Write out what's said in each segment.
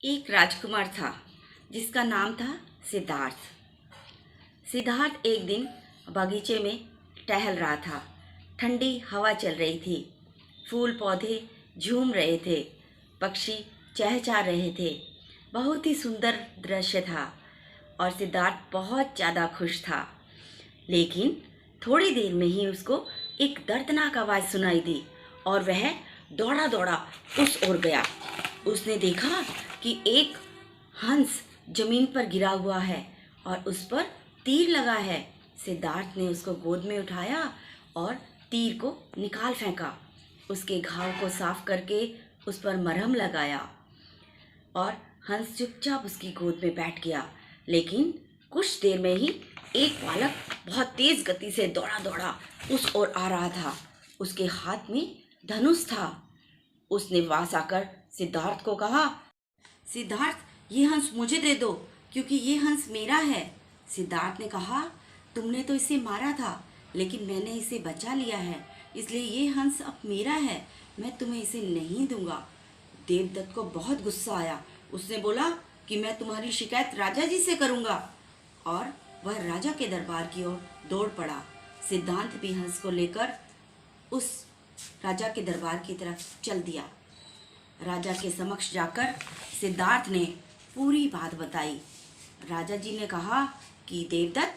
एक राजकुमार था जिसका नाम था सिद्धार्थ। सिद्धार्थ एक दिन बगीचे में टहल रहा था। ठंडी हवा चल रही थी, फूल पौधे झूम रहे थे, पक्षी चहचहा रहे थे। बहुत ही सुंदर दृश्य था और सिद्धार्थ बहुत ज़्यादा खुश था। लेकिन थोड़ी देर में ही उसको एक दर्दनाक आवाज़ सुनाई दी और वह दौड़ा दौड़ा उस ओर गया। उसने देखा कि एक हंस जमीन पर गिरा हुआ है और उस पर तीर लगा है। सिद्धार्थ ने उसको गोद में उठाया और तीर को निकाल फेंका। उसके घाव को साफ करके उस पर मरहम लगाया और हंस चुपचाप उसकी गोद में बैठ गया। लेकिन कुछ देर में ही एक बालक बहुत तेज गति से दौड़ा दौड़ा उस ओर आ रहा था। उसके हाथ में धनुष था। उसने पास आकर सिद्धार्थ को कहा, सिद्धार्थ, ये हंस मुझे दे दो क्योंकि ये हंस मेरा है। सिद्धार्थ ने कहा, तुमने तो इसे मारा था लेकिन मैंने इसे बचा लिया है, इसलिए ये हंस अब मेरा है, मैं तुम्हें इसे नहीं दूंगा। देवदत्त को बहुत गुस्सा आया। उसने बोला कि मैं तुम्हारी शिकायत राजा जी से करूंगा और वह राजा के दरबार की ओर दौड़ पड़ा। सिद्धांत भी हंस को लेकर उस राजा के दरबार की तरफ चल दिया। राजा के समक्ष जाकर सिद्धार्थ ने पूरी बात बताई। राजा जी ने कहा कि देवदत्त,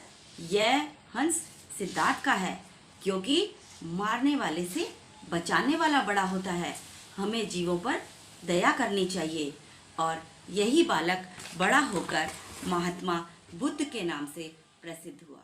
यह हंस सिद्धार्थ का है क्योंकि मारने वाले से बचाने वाला बड़ा होता है। हमें जीवों पर दया करनी चाहिए। और यही बालक बड़ा होकर महात्मा बुद्ध के नाम से प्रसिद्ध हुआ।